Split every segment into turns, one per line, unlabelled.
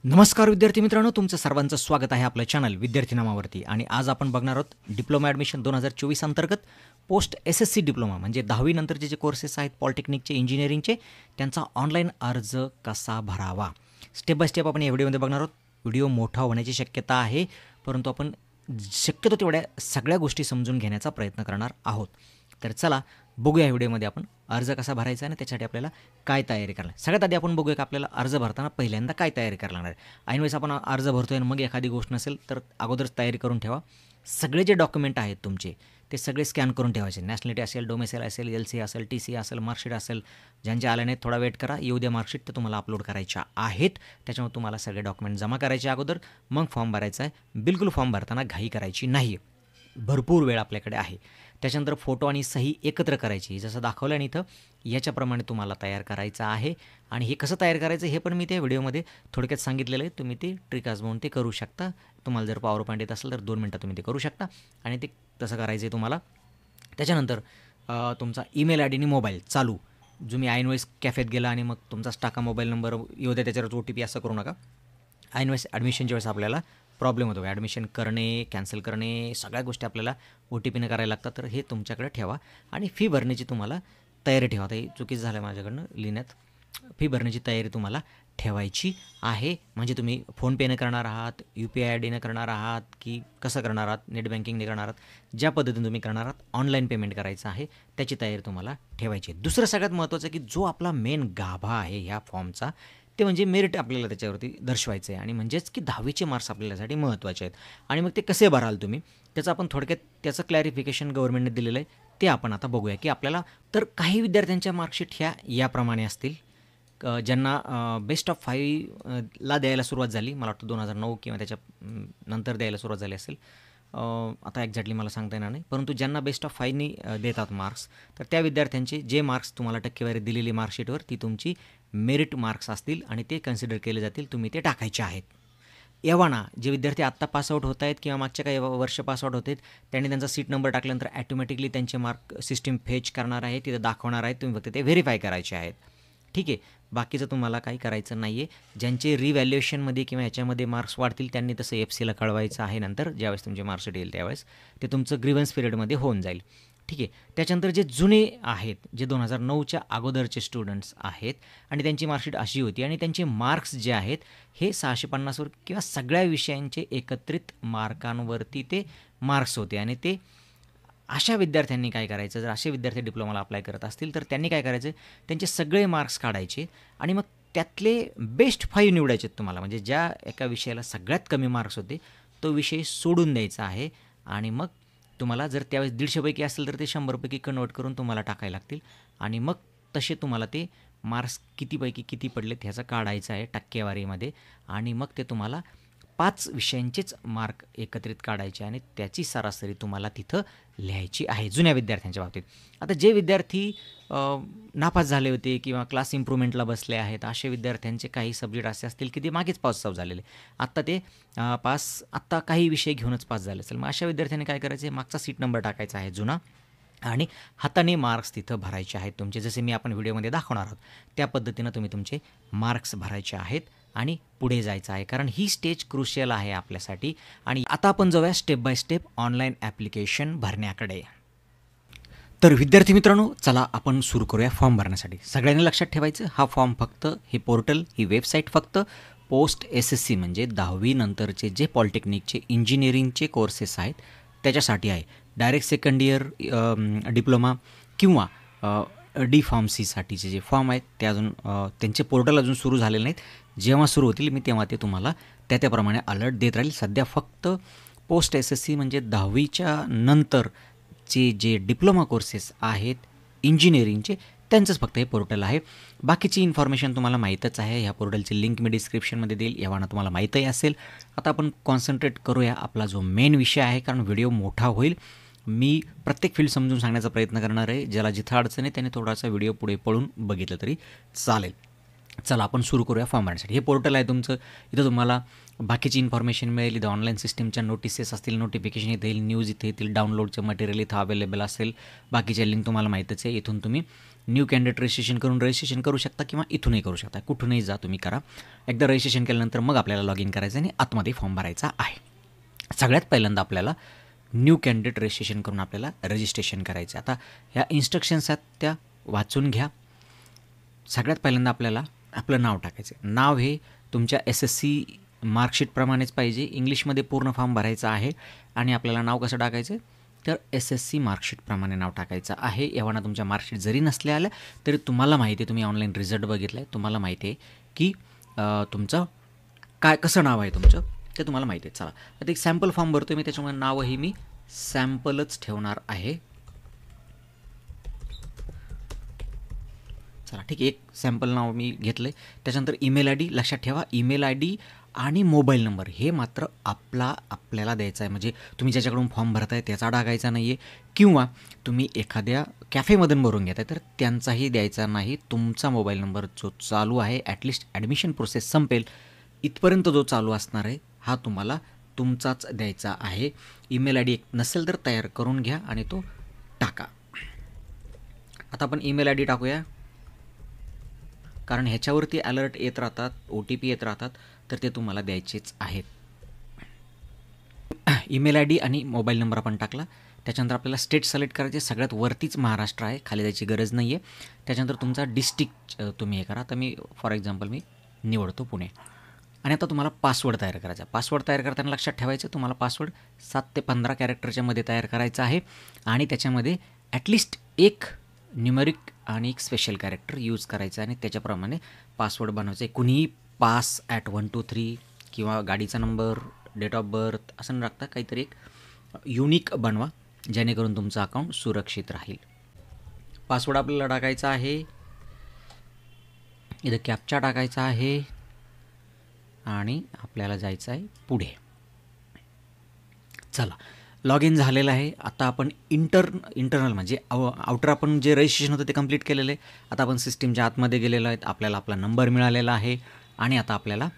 नमस्कार विद्यार्थी मित्रांनो, तुमचं सर्वांचं स्वागत आहे आपल्या चॅनल विद्यार्थी नामावरती. आणि आज आपण बघणार आहोत डिप्लोमा ॲडमिशन 2024 अंतर्गत पोस्ट SSC डिप्लोमा म्हणजे 10वी नंतरचे जे कोर्सेस आहेत पॉलिटेक्निकचे, इंजिनिअरिंगचे, त्यांचा ऑनलाईन अर्ज कसा भरावा स्टेप बाय स्टेप आपण या व्हिडिओमध्ये बघणार आहोत. व्हिडिओ मोठा होण्याची शक्यता आहे, परंतु आपण शक्यतो तेवढ्या सगळ्या गोष्टी समजून घेण्याचा प्रयत्न करणार आहोत. तर चला बघूया व्हिडिओमध्ये आपण अर्ज कसा भरायचा आणि त्यासाठी आपल्याला काय तयारी करायला. सगळ्यात आधी आपण बघूया की आपल्याला अर्ज भरताना पहिल्यांदा काय तयारी करायला लागणार आहे. ऐनवेळेस आपण अर्ज भरतोय आणि मग एखादी गोष्ट नसेल तर अगोदरच तयारी करून ठेवा. सगळे जे डॉक्युमेंट आहेत तुमचे ते सगळे स्कॅन करून ठेवायचे. नॅशनॅलिटी असेल, डोमेसाईल असेल, LC असेल, TC असेल, मार्कशीट असेल. ज्यांचे आले नाहीत थोडा वेट करा, येऊ द्या मार्कशीट, तर तुम्हाला अपलोड करायच्या आहेत. त्याच्यामुळे तुम्हाला सगळे डॉक्युमेंट जमा करायचे अगोदर, मग फॉर्म भरायचा आहे. बिलकुल फॉर्म भरताना घाई करायची नाही, भरपूर वेळ आपल्याकडे आहे. त्याच्यानंतर फोटो आणि सही एकत्र करायची, जसं दाखवलं आणि इथं याच्याप्रमाणे तुम्हाला तयार करायचं आहे. आणि हे कसं तयार करायचं हे पण मी त्या व्हिडिओमध्ये थोडक्यात सांगितलेलं आहे. तुम्ही ते ट्रिक आजमावून ते करू शकता. तुम्हाला जर पॉवर पॉईंट येत असेल तर 2 मिनटात तुम्ही ते करू शकता आणि ते तसं करायचं आहे तुम्हाला. त्याच्यानंतर तुमचा ईमेल ID आणि मोबाईल चालू, जो मी ऐनवेळेस कॅफेत गेला आणि मग तुमचाच टाका मोबाईल नंबर येऊ द्या त्याच्यावर OTP, असं करू नका. ऐनवेळेस ॲडमिशनच्या वेळेस आपल्याला प्रॉब्लेम होतो. ॲडमिशन करणे, कॅन्सल करणे, सगळ्या गोष्टी आपल्याला OTPने करायला लागतात. तर हे तुमच्याकडे ठेवा आणि फी भरण्याची तुम्हाला तयारी ठेवा. आता हे चुकीचं झालं माझ्याकडनं लिहिण्यात. फी भरण्याची तयारी तुम्हाला ठेवायची आहे. म्हणजे तुम्ही फोनपेने करणार आहात, UPI IDने करणार आहात की कसं करणार आहात, नेट बँकिंगने करणार आहात, ज्या पद्धतीने तुम्ही करणार आहात ऑनलाईन पेमेंट करायचं आहे त्याची तयारी तुम्हाला ठेवायची आहे. दुसरं सगळ्यात महत्त्वाचं की जो आपला मेन गाभा आहे ह्या फॉर्मचा, ते म्हणजे मेरिट आपल्याला त्याच्यावरती दर्शवायचं आहे. आणि म्हणजेच की 10वीचे मार्क्स आपल्यासाठी महत्त्वाचे आहेत. आणि मग ते कसे भराल तुम्ही, त्याचं आपण थोडक्यात त्याचं क्लॅरिफिकेशन गव्हर्नमेंटने दिलेलं आहे, ते आपण आता बघूया की आपल्याला. तर काही विद्यार्थ्यांच्या मार्कशीट ह्या याप्रमाणे असतील. ज्यांना बेस्ट ऑफ 5 द्यायला सुरुवात झाली, मला वाटतं 2009 किंवा त्याच्या नंतर द्यायला सुरुवात झाली असेल, आता एक्झॅक्टली मला सांगता येणार नाही. परंतु ज्यांना बेस्ट ऑफ 5नी देतात मार्क्स, तर त्या विद्यार्थ्यांचे जे मार्क्स तुम्हाला टक्केवारी दिलेली मार्कशीटवर ती तुमची मेरिट मार्क्स असतील आणि ते कन्सिडर केले जातील. तुम्ही ते टाकायचे आहेत. एव्हाना जे विद्यार्थी आत्ता पासआउट होत आहेत किंवा मागच्या काही वर्ष पासआउट होत आहेत, त्यांनी त्यांचा सीट नंबर टाकल्यानंतर ॲटोमॅटिकली त्यांचे मार्क सिस्टीम फेच करणार आहे, तिथं दाखवणार आहे. तुम्ही फक्त ते व्हेरीफाय करायचे आहेत. ठीक आहे, बाकीचं तुम्हाला काही करायचं नाही आहे. ज्यांचे रिव्हॅल्युएशनमध्ये किंवा ह्याच्यामध्ये मार्क्स वाढतील त्यांनी तसं FCला कळवायचं आहे. नंतर ज्यावेळेस तुमचे मार्क्सशीट येईल त्यावेळेस ते तुमचं ग्रीव्हन्स पिरियडमध्ये होऊन जाईल. ठीक आहे. त्याच्यानंतर जे जुने आहेत, जे 2009च्या अगोदरचे स्टुडंट्स आहेत आणि त्यांची मार्कशीट अशी होती आणि त्यांचे मार्क्स जे आहेत हे 650वर किंवा सगळ्या विषयांचे एकत्रित मार्कांवरती ते मार्क्स होते. आणि ते अशा विद्यार्थ्यांनी काय करायचं, जर असे विद्यार्थी डिप्लोमाला अप्लाय करत असतील तर त्यांनी काय करायचं, त्यांचे सगळे मार्क्स काढायचे आणि मग त्यातले बेस्ट 5 निवडायचे तुम्हाला. म्हणजे ज्या एका विषयाला सगळ्यात कमी मार्क्स होते तो विषय सोडून द्यायचा आहे. आणि मग तुम्हाला जर त्यावेळेस 150 पैकी असेल तर ते 100 पैकी कन्वर्ट करून तुम्हाला टाकायला लागतील. आणि मग तसे तुम्हाला ते मार्क्स कितीपैकी किती पडलेत ह्याचं काढायचं आहे टक्केवारीमध्ये. आणि मग ते तुम्हाला 5 विषयांचेच मार्क एकत्रित काढायचे आणि त्याची सरासरी तुम्हाला तिथं लिहायची आहे जुन्या विद्यार्थ्यांच्या बाबतीत. आता जे विद्यार्थी नापास झाले होते किंवा क्लास इम्प्रूव्हमेंटला बसले आहेत, असे विद्यार्थ्यांचे काही सब्जेक्ट असे असतील की ते मागेच पास आउट झालेले, आत्ता ते आत्ता काही विषय घेऊनच पास झाले असेल. मग अशा विद्यार्थ्यांनी काय करायचं, मागचा सीट नंबर टाकायचा आहे जुना आणि हाताने मार्क्स तिथं भरायचे आहेत तुमचे. जसे मी आपण व्हिडिओमध्ये दाखवणार आहोत त्या पद्धतीनं तुम्ही तुमचे मार्क्स भरायचे आहेत आणि पुढे जायचं आहे, कारण ही स्टेज क्रुशियल आहे आपल्यासाठी. आणि आता आपण जाऊया step by step online application भरण्याकडे. तर विद्यार्थी मित्रांनो, चला आपण सुरू करूया फॉर्म भरण्यासाठी. सगळ्यांनी लक्षात ठेवायचं, हा फॉर्म फक्त, हे पोर्टल, ही वेबसाईट फक्त पोस्ट SSC म्हणजे 10वी नंतरचे जे पॉलिटेक्निकचे, इंजिनिअरिंगचे कोर्सेस आहेत त्याच्यासाठी आहे. डायरेक्ट सेकंड इयर डिप्लोमा किंवा D-Pharmacyसाठीचे जे फॉर्म आहेत ते अजून त्यांचे पोर्टल अजून सुरू झालेले नाहीत. जेव्हा सुरू होतील मी तेव्हा ते तुम्हाला त्याप्रमाणे अलर्ट देत राहील. सध्या फक्त पोस्ट SSC म्हणजे 10वीच्या नंतरचे जे डिप्लोमा कोर्सेस आहेत इंजिनिअरिंगचे त्यांचंच फक्त हे पोर्टल आहे. बाकीची इन्फॉर्मेशन तुम्हाला माहीतच आहे. ह्या पोर्टलची लिंक मी डिस्क्रिप्शनमध्ये देईल, एव्हाना तुम्हाला माहीतही असेल. आता आपण कॉन्सन्ट्रेट करूया आपला जो मेन विषय आहे, कारण व्हिडिओ मोठा होईल. मी प्रत्येक फील्ड समजून सांगण्याचा प्रयत्न करणार आहे. ज्याला जिथं अडचण आहे त्याने थोडासा व्हिडिओ पुढे पळून बघितलं तरी चालेल. चला आपण सुरू करूया फॉर्म भरण्यासाठी. हे पोर्टल आहे तुमचं, इथं तुम्हाला बाकीची इन्फॉर्मेशन मिळेल. इथं ऑनलाईन सिस्टीमच्या नोटिसेस असतील, नोटिफिकेशन इथे येईल, न्यूज इथे येतील, डाउनलोडचं मटेरियल इथं अवेलेबल असेल. बाकीच्या लिंक तुम्हाला माहीतच आहे, इथून तुम्ही न्यू कॅन्डिडेट रजिस्ट्रेशन करू शकता किंवा इथूनही करू शकता, कुठूनही जा तुम्ही करा. एकदा रजिस्ट्रेशन केल्यानंतर मग आपल्याला लॉग इन करायचं आणि आतमध्ये फॉर्म भरायचा आहे. सगळ्यात पहिल्यांदा आपल्याला न्यू कॅन्डिडेट रजिस्ट्रेशन करून आपल्याला रजिस्ट्रेशन करायचं. आता ह्या इन्स्ट्रक्शन्स आहेत त्या वाचून घ्या. सगळ्यात पहिल्यांदा आपल्याला आपलं नाव टाकायचं. नाव हे तुमच्या SSC मार्कशीटप्रमाणेच पाहिजे. इंग्लिशमध्ये पूर्ण फॉर्म भरायचा आहे आणि आपल्याला नाव कसं टाकायचं तर SSC मार्कशीटप्रमाणे नाव टाकायचं आहे. एव्हाना तुमच्या मार्कशीट जरी नसल्या आल्या तरी तुम्हाला माहिती आहे, तुम्ही ऑनलाईन रिझल्ट बघितला आहे, तुम्हाला माहिती आहे की तुमचं कसं नाव आहे तुमचं ते तुम्हाला माहिती आहे. चला आता एक सॅम्पल फॉर्म भरतो मी, त्याच्यामुळे नावही मी सॅम्पलच ठेवणार आहे. चला ठीक आहे, एक सॅम्पल नाव मी घेतलं आहे. त्याच्यानंतर ईमेल ID लक्षात ठेवा, ईमेल ID आणि मोबाईल नंबर हे मात्र आपल्याला द्यायचा आहे. म्हणजे तुम्ही ज्याच्याकडून फॉर्म भरताय त्याचा टाकायचा नाही आहे किंवा तुम्ही एखाद्या कॅफेमधून भरून घेताय तर त्यांचाही द्यायचा नाही. तुमचा मोबाईल नंबर जो चालू आहे, ॲटलिस्ट ॲडमिशन प्रोसेस संपेल इथपर्यंत जो चालू असणार आहे हा तुम्हाला तुमचाच द्यायचा आहे. ईमेल ID नसेल तर तयार करून घ्या आणि तो टाका. आता आपण ईमेल ID टाकूया, कारण ह्याच्यावरती अलर्ट येत राहतात, OTP येत राहतात, तर ते तुम्हाला द्यायचेच आहेत. ईमेल ID आणि मोबाईल नंबर आपण टाकला. त्याच्यानंतर आपल्याला स्टेट सिलेक्ट करायचे. सगळ्यात वरतीच महाराष्ट्र आहे, खाली जायची गरज नाही आहे. त्याच्यानंतर तुमचा डिस्ट्रिक्ट तुम्ही हे करा. आता मी फॉर एक्झाम्पल मी निवडतो पुणे. आणि आता तुम्हाला पासवर्ड तयार करायचा. पासवर्ड तयार करताना लक्षात ठेवायचं तुम्हाला पासवर्ड 7 ते 15 कॅरेक्टरच्या मध्ये तयार करायचा आहे आणि त्याच्यामध्ये ॲटलिस्ट एक न्यूमेरिक आणि एक स्पेशल कॅरेक्टर यूज करायचं आणि त्याच्याप्रमाणे पासवर्ड बनवायचं आहे. कुणीही पास ॲट 1 2 3 किंवा गाडीचा नंबर, डेट ऑफ बर्थ असं न टाकता काहीतरी एक युनिक बनवा, जेणेकरून तुमचं अकाउंट सुरक्षित राहील. पासवर्ड आपल्याला टाकायचा आहे, इथं कॅप्चा टाकायचा आहे आणि आपल्याला जायचं आहे पुढे. चला लॉग इन झालेलं आहे. आता आपण इंटरनल म्हणजे आउटर आपण जे रजिस्ट्रेशन होतं ते कंप्लीट केलेलं आहे. आता आपण सिस्टीमच्या आतमध्ये गेलेलो आहेत. आपल्याला आपला नंबर मिळालेला आहे आणि आता आपल्याला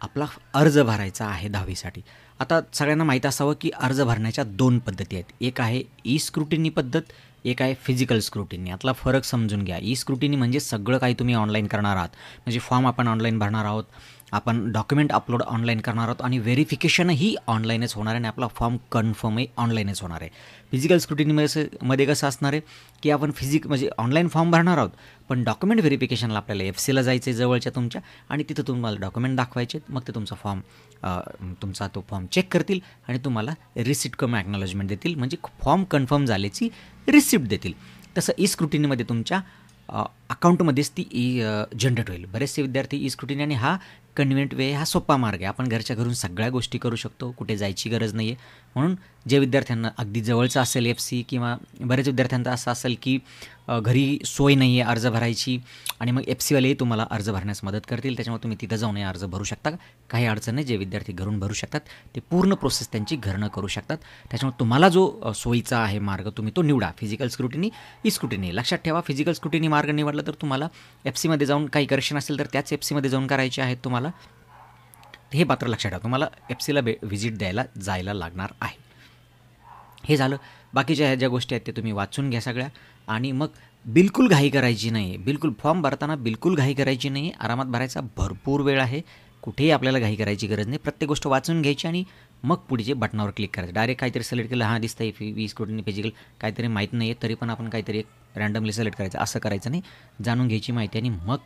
आपला अर्ज भरायचा आहे 10वीसाठी. आता सगळ्यांना माहीत असावं की अर्ज भरण्याच्या 2 पद्धती आहेत. एक आहे ई स्क्रुटिनी पद्धत, एक आहे फिजिकल स्क्रुटिनी. यातला फरक समजून घ्या. ई स्क्रुटिनी म्हणजे सगळं काही तुम्ही ऑनलाईन करणार आहात, म्हणजे फॉर्म आपण ऑनलाईन भरणार आहोत, आपण डॉक्युमेंट अपलोड ऑनलाईन करणार आहोत आणि व्हेरिफिकेशनही ऑनलाईनच होणार आहे आणि आपला फॉर्म कन्फर्मही ऑनलाईनच होणार आहे. फिजिकल स्क्रुटिनीमध्ये कसं असणार आहे की आपण म्हणजे ऑनलाईन फॉर्म भरणार आहोत, पण डॉक्युमेंट व्हेरिफिकेशनला आपल्याला FCला जायचं आहे जवळच्या तुमच्या आणि तिथं तुम्हाला डॉक्युमेंट दाखवायचे. मग ते तुमचा तो फॉर्म चेक करतील आणि तुम्हाला रिसिप्ट कम ॲक्नॉलेजमेंट देतील, म्हणजे फॉर्म कन्फर्म झाल्याची रिसिप्ट देतील. तसं ई स्क्रुटिनीमध्ये तुमच्या अकाउंटमध्येच ती जनरेट होईल. बरेचसे विद्यार्थी ई स्क्रुटिनी आणि हा कन्व्हिनियंट वे, हा सोपा मार्ग आहे. आपण घरच्या घरून सगळ्या गोष्टी करू शकतो, कुठे जायची गरज नाही आहे. म्हणून जे विद्यार्थ्यांना अगदी जवळचं असेल FC किंवा बरेच विद्यार्थ्यांचा असं असेल की घरी सोय नाही आहे अर्ज भरायची आणि मग FCवालेही तुम्हाला अर्ज भरण्यास मदत करतील. त्याच्यामुळे तुम्ही तिथं जाऊन अर्ज भरू शकता. काही अडचण नाही, जे विद्यार्थी घरून भरू शकतात ते पूर्ण प्रोसेस त्यांची घरनं करू शकतात. त्याच्यामुळे तुम्हाला जो सोयीचा आहे मार्ग तुम्ही तो निवडा. Physical scrutiny, E scrutiny. लक्षात ठेवा, फिजिकल स्क्रुटिनी मार्ग निवडला तर तुम्हाला FCमध्ये जाऊन काही करेक्शन असेल तर त्याच FCमध्ये जाऊन करायचे आहेत तुम्हाला. हे मात्र लक्षात ठेवा, तुम्हाला FCला व्हिजिट द्यायला जायला लागणार आहे. हे झालं. बाकीच्या ह्या ज्या गोष्टी आहेत ते तुम्ही वाचून घ्या सगळ्या आणि मग बिलकुल घाई करायची नाही आहे. बिलकुल फॉर्म भरताना बिलकुल घाई करायची नाही आहे. आरामात भरायचा, भरपूर वेळ आहे. कुठेही आपल्याला घाई करायची गरज नाही. प्रत्येक गोष्ट वाचून घ्यायची आणि मग पुढचे बटनावर क्लिक करायचं. डायरेक्ट काहीतरी सिलेक्ट केलं, हां दिसतं आहे ई स्क्रुटिनी फिजिकल काहीतरी माहीत नाही आहे तरी पण आपण काहीतरी एक रँडमली सिलेक्ट करायचं. असं करायचं नाही, जाणून घ्यायची माहिती आणि मग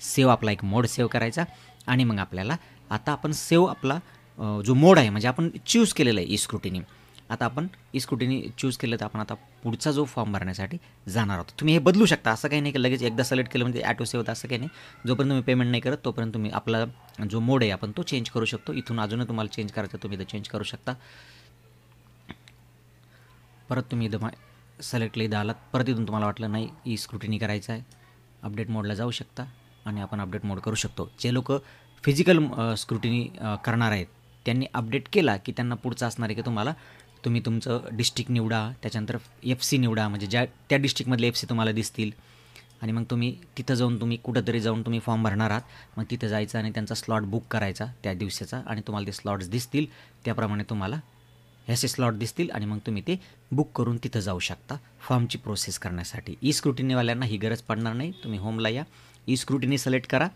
सेव्ह आपला एक मोड सेव्ह करायचा आणि मग आपल्याला आता आपण सेव्ह आपला जो मोड आहे म्हणजे आपण चूज केलेला आहे ई स्क्रुटिनी. आता आपण ई स्क्रुटिनी चूज केलं तर आपण आता पुढचा जो फॉर्म भरण्यासाठी जाणार आहोत. तुम्ही हे बदलू शकता, असं काही नाही की लगेच एकदा सिलेक्ट केलं म्हणजे ॲटो सेव्ह होतं, असं काही नाही. जोपर्यंत तुम्ही पेमेंट नाही करत तोपर्यंत तुम्ही आपला जो मोड आहे आपण तो चेंज करू शकतो. इथून अजूनही तुम्हाला चेंज करायचं तुम्ही इथं चेंज करू शकता. परत तुम्ही इथं सिलेक्टला इथं आलात, परत इथून तुम्हाला वाटलं नाही ई स्क्रुटिनी करायचं आहे, अपडेट मोडला जाऊ शकता आणि आपण अपडेट मोड करू शकतो. जे लोक फिजिकल स्क्रुटिनी करणार आहेत त्यांनी अपडेट केला की त्यांना पुढचं असणार आहे की तुम्ही तुमचं डिस्ट्रिक्ट निवडा, त्याच्यानंतर FC निवडा, म्हणजे त्या डिस्ट्रिक्टमधले FC तुम्हाला दिसतील आणि मग तुम्ही तिथं जाऊन तुम्ही कुठंतरी जाऊन तुम्ही फॉर्म भरणार आहात. मग तिथं जायचं आणि त्यांचा स्लॉट बुक करायचा त्या दिवसाचा आणि तुम्हाला ते स्लॉट्स दिसतील त्याप्रमाणे तुम्हाला हे असे स्लॉट दिसतील आणि मग तुम्ही ते बुक करून तिथं जाऊ शकता फॉर्मची प्रोसेस करण्यासाठी. ई स्क्रुटिनीवाल्यांना ही गरज पडणार नाही. तुम्ही होमला या, ई स्क्रुटिनी सिलेक्ट करा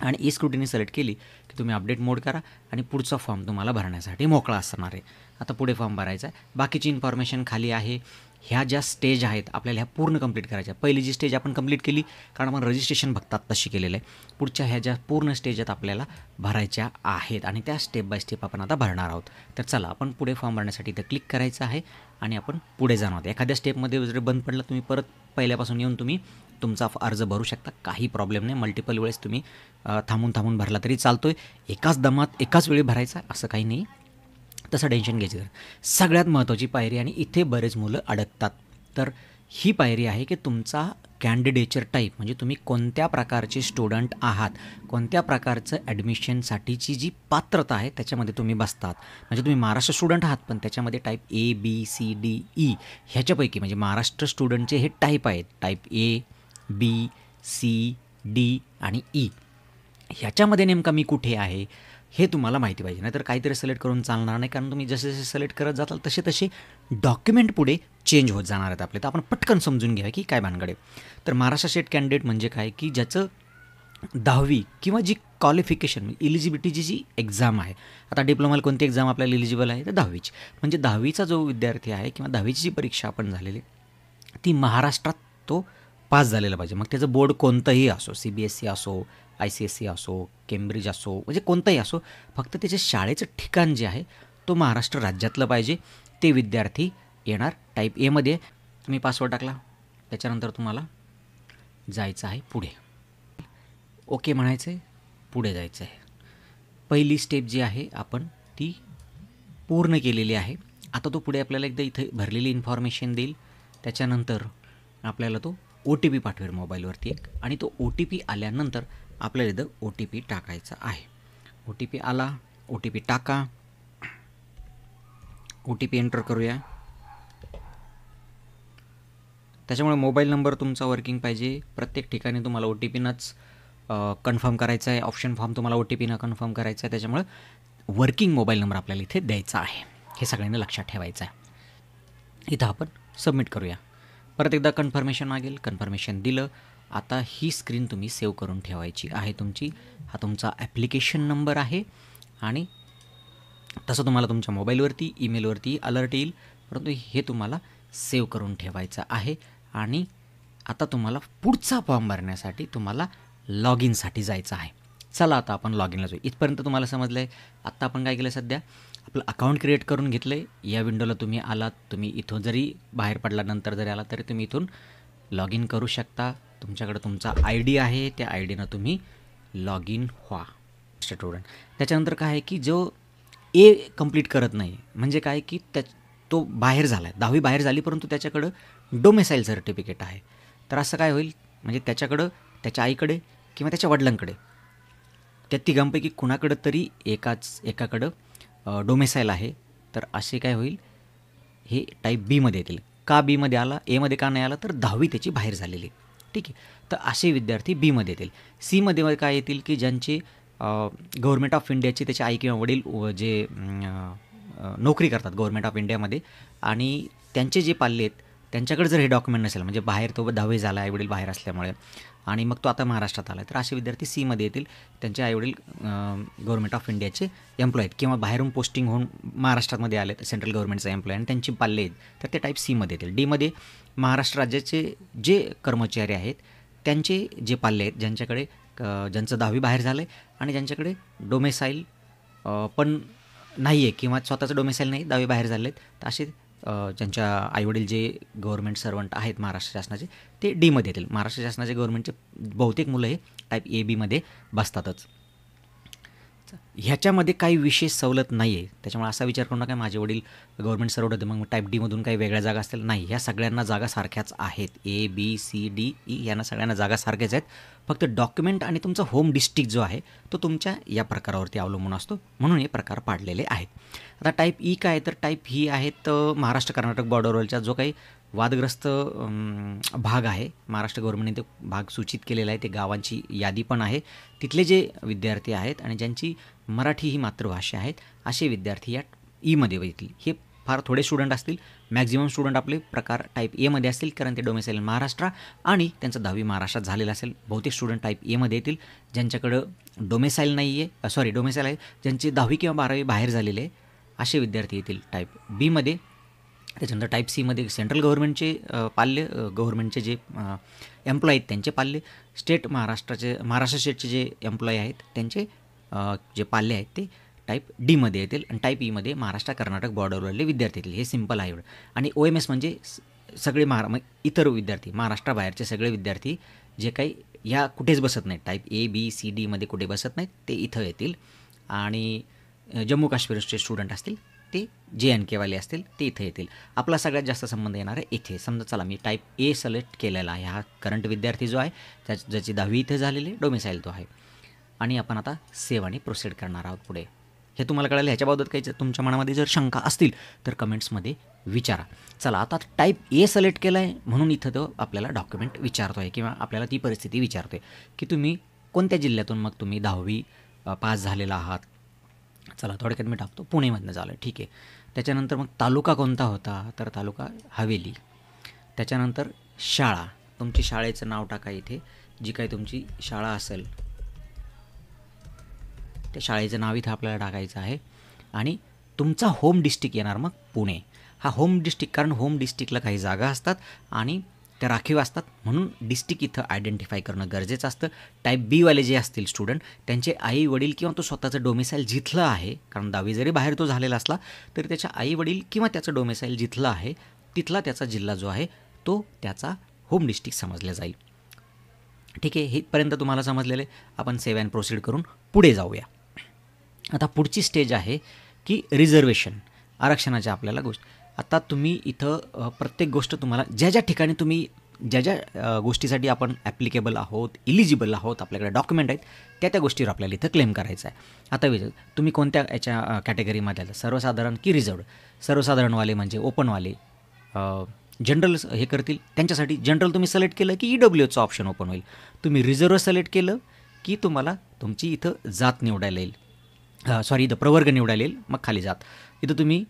आणि ई स्क्रुटिनी सिलेक्ट केली की तुम्ही अपडेट मोड करा आणि पुढचा फॉर्म तुम्हाला भरण्यासाठी मोकळा असणार आहे. आता पुढे फॉर्म भरायचा आहे. बाकीची इन्फॉर्मेशन खाली आहे. ह्या ज्या स्टेज आहेत आपल्याला ह्या पूर्ण कंप्लीट करायच्या. पहिली जी स्टेज आपण कंप्लीट केली कारण आपण रजिस्ट्रेशन बघतात तशी केलेलं आहे. पुढच्या ह्या ज्या पूर्ण स्टेज आहेत आपल्याला भरायच्या आहेत आणि त्या स्टेप बाय स्टेप आपण आता भरणार आहोत. तर चला आपण पुढे फॉर्म भरण्यासाठी इथं क्लिक करायचं आहे आणि आपण पुढे जाणार आहोत. एखाद्या स्टेपमध्ये जर बंद पडलं तुम्ही परत पहिल्यापासून येऊन तुम्ही तुमचा अर्ज भरू शकता. काही प्रॉब्लेम नाही. मल्टिपल वेळेस तुम्ही थांबून भरला तरी चालतो आहे. एकाच दमात एकाच वेळी भरायचा असं काही नाही. तसं टेन्शन घ्यायचं तर सगळ्यात महत्त्वाची पायरी आणि इथे बरेच मुलं अडकतात. तर ही पायरी आहे की तुमचा कॅन्डिडेचर टाईप म्हणजे तुम्ही कोणत्या प्रकारचे स्टुडंट आहात, कोणत्या प्रकारचं ॲडमिशनसाठीची जी पात्रता आहे त्याच्यामध्ये तुम्ही बसतात. म्हणजे तुम्ही महाराष्ट्र स्टुडंट आहात पण त्याच्यामध्ये टाईप ABCDE ह्याच्यापैकी म्हणजे महाराष्ट्र स्टुडंटचे हे टाईप आहेत. टाईप ABCD आणि E ह्याच्यामध्ये नेमका मी कुठे आहे हे तुम्हाला माहिती पाहिजे. नाहीतर काहीतरी सिलेक्ट करून चालणार नाही कारण तुम्ही जसे जसे सिलेक्ट करत जाताल तसे तसे डॉक्युमेंट पुढे चेंज होत जाणार आहेत आपले. तर आपण पटकन समजून घ्या की काय भानगड आहे. तर महाराष्ट्र स्टेट कॅन्डिडेट म्हणजे काय की ज्याचं 10वी किंवा जी क्वालिफिकेशन इलिजिबिलिटीची जी एक्झाम आहे. आता डिप्लोमाला कोणती एक्झाम आपल्याला इलिजिबल आहे तर 10वीची. म्हणजे 10वीचा जो विद्यार्थी आहे किंवा 10वीची जी परीक्षा आपण झालेली ती महाराष्ट्रात तो पास झालेला पाहिजे. मग त्याचं बोर्ड कोणतंही असो, CBSE असो, ICSE असो, केम्ब्रिज असो, म्हणजे कोणतंही असो, फक्त त्याच्या शाळेचं ठिकाण जे आहे तो महाराष्ट्र राज्यातलं पाहिजे. ते विद्यार्थी येणार. टाईप Aमध्ये तुम्ही पासवर्ड टाकला त्याच्यानंतर तुम्हाला जायचं आहे पुढे. ओके म्हणायचं आहे, पुढे जायचं आहे. पहिली स्टेप जी आहे आपण ती पूर्ण केलेली आहे. आता तो पुढे आपल्याला एकदा इथे भरलेली इन्फॉर्मेशन देईल. त्याच्यानंतर आपल्याला तो OTP पाठवेल मोबाईलवरती एक आणि तो OTP आल्यानंतर आपल्याला इथं OTP टाकायचा आहे. OTP आला, OTP टाका. OTP एंटर करूया. त्याच्यामुळे मोबाईल नंबर तुमचा वर्किंग पाहिजे. प्रत्येक ठिकाणी तुम्हाला OTPनंच कन्फर्म करायचं आहे. ऑप्शन फॉर्म तुम्हाला OTPनं कन्फर्म करायचा आहे. त्याच्यामुळे वर्किंग मोबाईल नंबर आपल्याला इथे द्यायचा आहे. हे सगळ्यांनी लक्षात ठेवायचं आहे. इथं आपण सबमिट करूया. परत एकदा कन्फर्मेशन मागेल. कन्फर्मेशन दिलं. आता ही स्क्रीन तुम्ही सेव्ह करून ठेवायची आहे तुमची. हा तुमचा ॲप्लिकेशन नंबर आहे आणि तसं तुम्हाला तुमच्या मोबाईलवरती ईमेलवरती अलर्ट येईल. परंतु हे तुम्हाला सेव्ह करून ठेवायचं आहे. आणि आता तुम्हाला पुढचा फॉर्म भरण्यासाठी तुम्हाला लॉग इनसाठी जायचं आहे. चला आता आपण लॉग इनला जाऊ. इथपर्यंत तुम्हाला समजलं आहे. आत्ता आपण काय केलं सध्या आपलं अकाउंट क्रिएट करून घेतलं आहे. या विंडोला तुम्ही आलात. तुम्ही इथून जरी बाहेर पडल्यानंतर जरी आलात तरी तुम्ही इथून लॉग इन करू शकता. तुमच्याकडे तुमचा ID आहे. त्या IDनं तुम्ही लॉग इन व्हा स्टुडंट. त्याच्यानंतर काय आहे की जो A कंप्लीट करत नाही म्हणजे काय की तो बाहेर झाला आहे. 10वी बाहेर झाली परंतु त्याच्याकडं डोमेसाईल सर्टिफिकेट आहे. तर असं काय होईल म्हणजे त्याच्याकडं त्याच्या आईकडे किंवा त्याच्या वडिलांकडे त्या तिघांपैकी कुणाकडं तरी एकाकडं डोमेसाईल आहे. तर असे काय होईल हे टाईप Bमध्ये येतील. का Bमध्ये आला, Aमध्ये का नाही आला तर 10वी त्याची बाहेर झालेली. ठीक आहे. तर असे विद्यार्थी Bमध्ये येतील. Cमध्ये काय येतील की ज्यांचे गव्हर्नमेंट ऑफ इंडियाचे त्याचे आई किंवा वडील जे नोकरी करतात गव्हर्नमेंट ऑफ इंडियामध्ये आणि त्यांचे जे पाल्ले आहेत त्यांच्याकडे जर हे डॉक्युमेंट नसेल म्हणजे बाहेर तो 10वी झाला आईवडील बाहेर असल्यामुळे आणि मग तो आता महाराष्ट्रात आला तर असे विद्यार्थी Cमध्ये येतील. त्यांचे आईवडील गव्हर्नमेंट ऑफ इंडियाचे एम्प्लॉय आहेत किंवा बाहेरून पोस्टिंग होऊन महाराष्ट्रामध्ये आले तर सेंट्रल गव्हर्नमेंटचा एम्प्लॉय आणि त्यांची पाल्ले आहेत तर ते टाईप Cमध्ये येतील. Dमध्ये महाराष्ट्र राज्याचे जे कर्मचारी आहेत त्यांचे जे पाल्ले आहेत ज्यांचं 10वी बाहेर झालं आहे आणि ज्यांच्याकडे डोमेसाईल पण नाही आहे किंवा स्वतःचं डोमेसाईल नाही 10वी बाहेर झाले आहेत तर असे ज्यांच्या आईवडील जे गव्हर्नमेंट सर्वंट आहेत महाराष्ट्र शासनाचे ते Dमध्ये येतील. महाराष्ट्र शासनाचे गव्हर्नमेंटचे बहुतेक मुलं हे टाईप ABमध्ये बसतातच. ह्याच्यामध्ये काही विशेष सवलत नाही आहे. त्याच्यामुळे असा विचार करू नका माझे वडील गव्हर्नमेंट सर्वंट होते मग टाईप Dमधून काही वेगळ्या जागा असतील. नाही, ह्या सगळ्यांना जागा सारख्याच आहेत. ABCDE यांना सगळ्यांना जागा सारख्याच आहेत. फक्त डॉक्युमेंट आणि तुमचा होम डिस्ट्रिक्ट जो आहे तो तुमच्या या प्रकारावरती अवलंबून असतो म्हणून हे प्रकार पाडलेले आहेत. आता टाईप E काय तर टाईप ही आहेत महाराष्ट्र कर्नाटक बॉर्डरवरचा जो काही वादग्रस्त भाग आहे. महाराष्ट्र गव्हर्नमेंटने ते भाग सूचित केलेला आहे. ते गावांची यादी पण आहे. तिथले जे विद्यार्थी आहेत आणि ज्यांची मराठी ही मातृभाषा आहेत असे विद्यार्थी या Eमध्ये येतील. हे फार थोडे स्टुडंट असतील, मॅक्झिमम स्टुडंट आपले प्रकार टाईप एमध्ये असतील, कारण ते डोमेसाईल महाराष्ट्र आणि त्यांचं 10वी महाराष्ट्रात झालेलं असेल. बहुतेक स्टुडंट टाईप एमध्ये येतील, ज्यांच्याकडं डोमेसाईल नाही आहे, डोमेसाईल आहे, ज्यांची 10वी किंवा 12वी बाहेर झालेले आहे असे विद्यार्थी येतील टाईप बीमध्ये. त्याच्यानंतर टाईप सीमध्ये सेंट्रल गव्हर्नमेंटचे पाल्य, गव्हर्नमेंटचे जे एम्प्लॉई आहेत त्यांचे पाल्य, महाराष्ट्र स्टेटचे जे एम्प्लॉई आहेत त्यांचे जे पाल्य आहेत ते टाईप डीमध्ये येतील. आणि टाईप ईमध्ये महाराष्ट्र कर्नाटक बॉर्डरवरले विद्यार्थी येतील. हे सिंपल आहे एवढं. आणि OMS म्हणजे सगळे इतर विद्यार्थी, महाराष्ट्राबाहेरचे सगळे विद्यार्थी जे काही या कुठेच बसत नाहीत, type A B C D मध्ये कुठे बसत नाहीत ते इथं येतील. आणि जम्मू काश्मीरचे स्टुडंट असतील ते JNK वाले असतील ते इथे येतील. आपला सगळ्यात जास्त संबंध येणार आहे इथे. समजा चला मी टाईप A सिलेक्ट केलेला आहे, हा करंट विद्यार्थी जो आहे ज्याची 10वी इथे झालेली, डोमेसाईल तो आहे. आणि आपण आता सेव्ह आणि प्रोसीड करणार आहोत पुढे. हे तुम्हाला कळालं. ह्याच्याबाबत काही तुमच्या मनामध्ये जर शंका असतील तर कमेंट्समध्ये विचारा. चला आता टाईप A सिलेक्ट केला आहे म्हणून इथं तो आपल्याला डॉक्युमेंट विचारतो आहे किंवा आपल्याला ती परिस्थिती विचारतो आहे की तुम्ही कोणत्या जिल्ह्यातून मग तुम्ही 10वी पास झालेला आहात. चला थोडक्यात मी टाकतो पुणेमधनं झालं, ठीक आहे. त्याच्यानंतर मग तालुका कोणता होता, तर तालुका हवेली. त्याच्यानंतर शाळा, तुमची शाळेचं नाव टाका इथे, जी काही तुमची शाळा असेल त्या शाळेचं नाव इथं आपल्याला टाकायचं आहे. आणि तुमचा होम डिस्ट्रिक्ट येणार मग पुणे. हा होम डिस्ट्रिक्ट, कारण होम डिस्ट्रिक्टला काही जागा असतात आणि त्या राखीव असतात म्हणून डिस्ट्रिक्ट इथं आयडेंटिफाय करणं गरजेचं असतं. टाईप बीवाले जे असतील स्टुडंट त्यांचे आई वडील किंवा तो स्वतःचं डोमेसाईल जिथलं आहे, कारण 10वी जरी बाहेर तो झालेला असला तरी त्याच्या आई वडील किंवा त्याचं डोमेसाईल जिथलं आहे तिथला त्याचा जिल्हा जो आहे तो त्याचा होम डिस्ट्रिक्ट समजला जाईल. ठीक आहे, हेपर्यंत तुम्हाला समजलेलं आहे. आपण सेव्ह अँड प्रोसीड करून पुढे जाऊया. आता पुढची स्टेज आहे की रिझर्वेशन, आरक्षणाच्या आपल्याला गोष्ट. आता तुम्ही इथं प्रत्येक गोष्ट तुम्हाला ज्या ठिकाणी तुम्ही ज्या गोष्टीसाठी आपण ॲप्लिकेबल आहोत, इलिजिबल आहोत, आपल्याकडे डॉक्युमेंट आहेत त्या गोष्टीवर आपल्याला इथं क्लेम करायचं आहे. आता तुम्ही कोणत्या याच्या कॅटेगरीमध्ये आलं, सर्वसाधारण की रिझर्वड. सर्वसाधारणवाले म्हणजे ओपनवाले जनरल हे करतील, त्यांच्यासाठी जनरल तुम्ही सिलेक्ट केलं की EWSचं ऑप्शन ओपन होईल. तुम्ही रिझर्व सिलेक्ट केलं की तुम्हाला तुमची इथं जात निवडायला येईल, इथं प्रवर्ग निवडायला येईल, मग खाली जात. इथं तुम्ही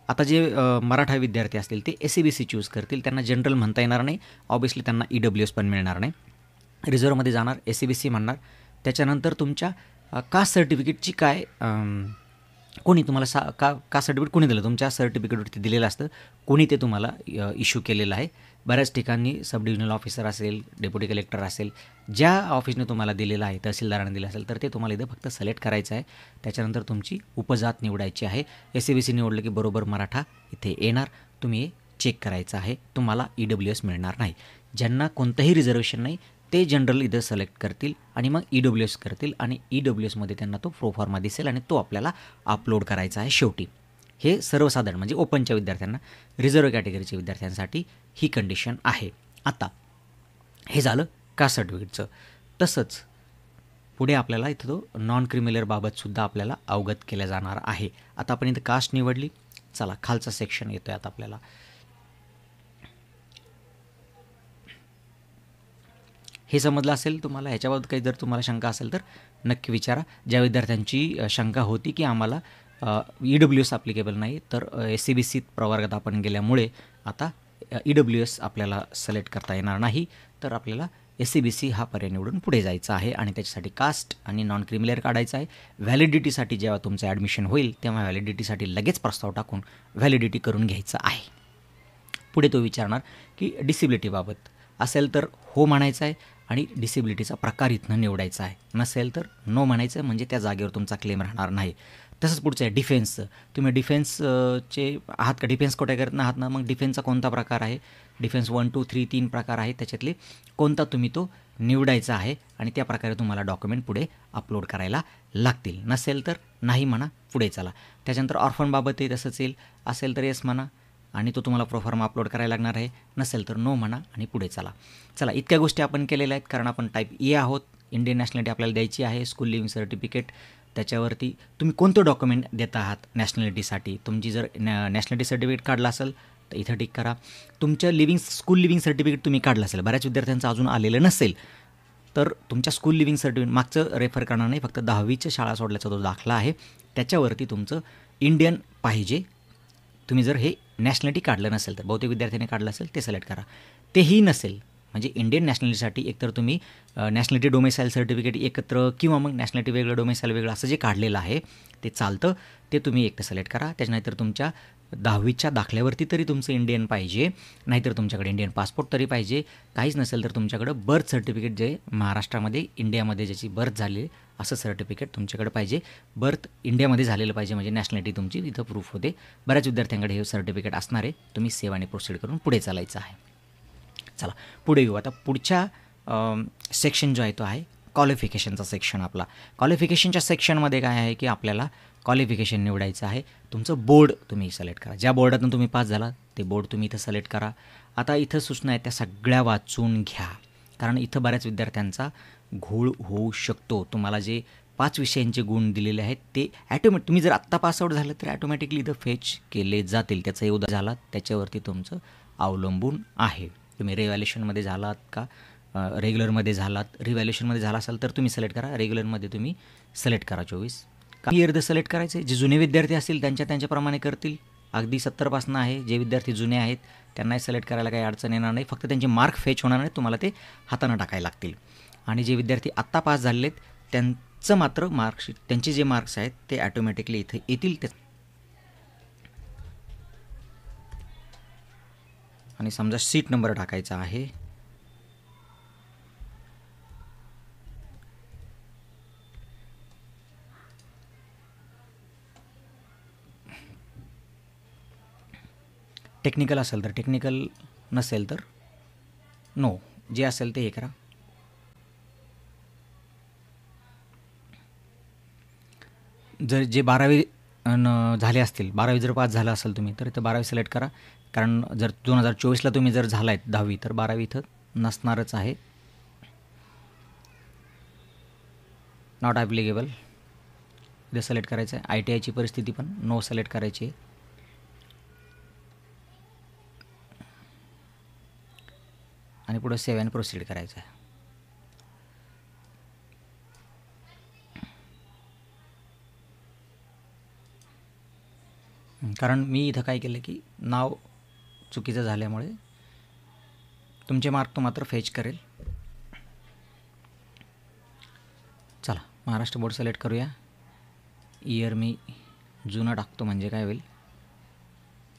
आता जे मराठा विद्यार्थी असतील ते SCBC चूज करतील, त्यांना जनरल म्हणता येणार नाही, ऑब्वियसली त्यांना EWS पण मिळणार नाही. रिझर्वमध्ये जाणार, SCBC म्हणणार. त्याच्यानंतर तुमच्या कास्ट सर्टिफिकेटची काय कोणी तुम्हाला कास्ट सर्टिफिकेट कोणी दिलं, तुमच्या सर्टिफिकेटवरती दिलेलं असतं, कोणी ते तुम्हाला इश्यू केलेलं आहे. बऱ्याच ठिकाणी सब डिव्हिजनल ऑफिसर असेल, डेप्युटी कलेक्टर असेल, ज्या ऑफिसने तुम्हाला दिलेलं आहे, तहसीलदाराने दिलं असेल तर ते तुम्हाला इथं फक्त सिलेक्ट करायचं आहे. त्याच्यानंतर तुमची उपजात निवडायची आहे. SCBC निवडलं की बरोबर मराठा इथे येणार, तुम्ही हे चेक करायचं आहे. तुम्हाला EWS मिळणार नाही. ज्यांना कोणतंही रिझर्वेशन नाही ते जनरल इथं सिलेक्ट करतील आणि मग EWS करतील आणि EWSमध्ये त्यांना तो प्रोफॉर्मा दिसेल आणि तो आपल्याला अपलोड करायचा आहे शेवटी. हे सर्वसाधारण म्हणजे ओपनच्या विद्यार्थ्यांना. रिझर्व कॅटेगरीच्या विद्यार्थ्यांसाठी ही कंडिशन आहे. आता हे झालं कास्ट सर्टिफिकेटचं. तसंच पुढे आपल्याला इथं तो नॉन क्रिमिनलबाबतसुद्धा आपल्याला अवगत केलं जाणार आहे. आता आपण इथं कास्ट निवडली. चला खालचा सेक्शन येतो आहे आता आपल्याला. हे समजलं असेल तुम्हाला. ह्याच्याबाबत काही जर तुम्हाला शंका असेल तर नक्की विचारा. ज्या विद्यार्थ्यांची शंका होती की आम्हाला EWS ॲप्लिकेबल नाही, तर SCBC प्रवर्गात आपण गेल्यामुळे आता EWS आपल्याला सिलेक्ट करता येणार नाही, तर आपल्याला SCBC हा पर्याय निवडून पुढे जायचं आहे आणि त्याच्यासाठी कास्ट आणि नॉन क्रिमिनल काढायचं आहे. व्हॅलिडिटीसाठी जेव्हा तुमचं ॲडमिशन होईल तेव्हा व्हॅलिडिटीसाठी लगेच प्रस्ताव टाकून व्हॅलिडिटी करून घ्यायचं आहे. पुढे तो विचारणार की डिसेबिलिटीबाबत असेल तर हो म्हणायचं आहे आणि डिसेबिलिटीचा प्रकार इथनं निवडायचा आहे, नसेल तर नो म्हणायचं, म्हणजे त्या जागेवर तुमचा क्लेम राहणार नाही. तसंच पुढचं आहे डिफेन्सचं. तुम्ही डिफेन्सचे आहात का, डिफेन्स कोट्याकरता आहात ना, मग डिफेन्सचा कोणता प्रकार आहे, डिफेन्स 1 2 3 3 प्रकार आहे, त्याच्यातले कोणता तुम्ही तो निवडायचा आहे आणि त्या प्रकारे तुम्हाला डॉक्युमेंट पुढे अपलोड करायला लागतील. नसेल तर नाही म्हणा, पुढे चला. त्याच्यानंतर ऑर्फनबाबतही तसंच येईल, असेल तर येस म्हणा आणि तो तुम्हाला प्रोफॉर्मा अपलोड करायला लागणार आहे, नसेल तर नो म्हणा आणि पुढे चला. चला इतक्या गोष्टी आपण केलेल्या आहेत, कारण आपण टाईप ए आहोत. इंडियन नॅशनॅलिटी आपल्याला द्यायची आहे, स्कूल लिव्हिंग सर्टिफिकेट. त्याच्यावरती तुम्ही कोणतं डॉक्युमेंट देत आहात नॅशनॅलिटीसाठी. तुमची जर नॅशनॅलिटी सर्टिफिकेट काढला असेल तर इथं टिक करा. तुमच्या स्कूल लिव्हिंग सर्टिफिकेट तुम्ही काढलं असेल, बऱ्याच विद्यार्थ्यांचं अजून आलेलं नसेल, तर तुमच्या स्कूल लिव्हिंग सर्टिफिकेट मागचं रेफर करणार नाही, फक्त 10वीच्या शाळा सोडल्याचा जो दाखला आहे त्याच्यावरती तुमचं इंडियन पाहिजे. तुम्ही जर हे नॅशनॅलिटी काढलं नसेल तर, बहुतेक विद्यार्थ्यांनी काढलं असेल ते सिलेक्ट करा. तेही नसेल म्हणजे इंडियन नॅशनॅलिटीसाठी एकतर तुम्ही नॅशनॅलिटी डोमेसाईल सर्टिफिकेट एकत्र किंवा मग नॅशनॅलिटी वेगळं डोमेसाईल वेगळं असं जे काढलेलं आहे ते चालतं, ते तुम्ही एकतर सिलेक्ट करा. त्याच्यानंतर तुमच्या 10वीच्या दाखल्यावरती तरी तुमचं इंडियन पाहिजे, नाहीतर तुमच्याकडे इंडियन पासपोर्ट तरी पाहिजे. काहीच नसेल तर तुमच्याकडं बर्थ सर्टिफिकेट जे महाराष्ट्रामध्ये इंडियामध्ये ज्याची बर्थ झाली असं सर्टिफिकेट तुमच्याकडे पाहिजे. बर्थ इंडियामध्ये झालेलं पाहिजे म्हणजे नॅशनॅलिटी तुमची इथं प्रूफ होते. बऱ्याच विद्यार्थ्यांकडे हे सर्टिफिकेट असणार आहे. तुम्ही सेव्ह आणि प्रोसीड करून पुढे चालायचं आहे. चला पुढे येऊ. आता पुढच्या सेक्शन जो आहे तो आहे क्वालिफिकेशनचा सेक्शन. आपला क्वालिफिकेशनच्या सेक्शनमध्ये काय आहे की आपल्याला क्वालिफिकेशन निवडायचं आहे. तुमचं बोर्ड तुम्ही सिलेक्ट करा. ज्या बोर्डातून तुम्ही पास झाला ते बोर्ड तुम्ही इथं सिलेक्ट करा. आता इथं सूचना आहेत त्या सगळ्या वाचून घ्या, कारण इथं बऱ्याच विद्यार्थ्यांचा घोळ होऊ शकतो. तुम्हाला जे 5 विषयांचे गुण दिलेले आहेत ते तुम्ही जर आत्ता पासआउट झालं तर ॲटोमॅटिकली इथं फेच केले जातील. त्याचा योद्धा झाला त्याच्यावरती तुमचं अवलंबून आहे. तुम्ही रिव्हॅल्युशनमध्ये झालात का रेग्युलरमध्ये झालात. रिव्हॅल्युशनमध्ये झाला असाल तर तुम्ही सिलेक्ट करा. रेग्युलरमध्ये तुम्ही सिलेक्ट करा 24. इयर सिलेक्ट करायचे. जे जुने विद्यार्थी असतील त्यांच्याप्रमाणे करतील. अगदी 70पासून आहे. जे विद्यार्थी जुने आहेत त्यांनाही सिलेक्ट करायला काही अडचण येणार नाही. फक्त त्यांचे मार्क फेच होणार नाही, तुम्हाला ते हातानं टाकायला लागतील. आणि जे विद्यार्थी आत्ता पास झालेले आहेत त्यांचं मात्र मार्कशीट त्यांचे जे मार्क्स आहेत ते ॲटोमॅटिकली इथे येतील. आणि समजा सीट नंबर टाकायचा आहे. टेक्निकल असेल तर टेक्निकल, नसेल तर नो. जे असेल ते हे करा. जर जे 12वी झाले असतील, 12वी जर पास झाला असेल तुम्ही तर इथं 12वी सिलेक्ट करा. कारण जर 2024ला तुम्ही जर झाला आहेत 10वी तर 12वी इथं नसणारच आहे. नॉट ॲप्लिकेबल इथं सिलेक्ट करायचं आहे. ITIची परिस्थिती पण नो सिलेक्ट करायची आहे. आणि पुढं सेव्ह अँड प्रोसीड करायचं आहे. कारण मी इथं काय केलं की नाव चुकीचं झाल्यामुळे तुमचे मार्क तो मात्र फेच करेल. चला महाराष्ट्र बोर्ड सिलेक्ट करूया. इयर मी जुनं टाकतो म्हणजे काय होईल,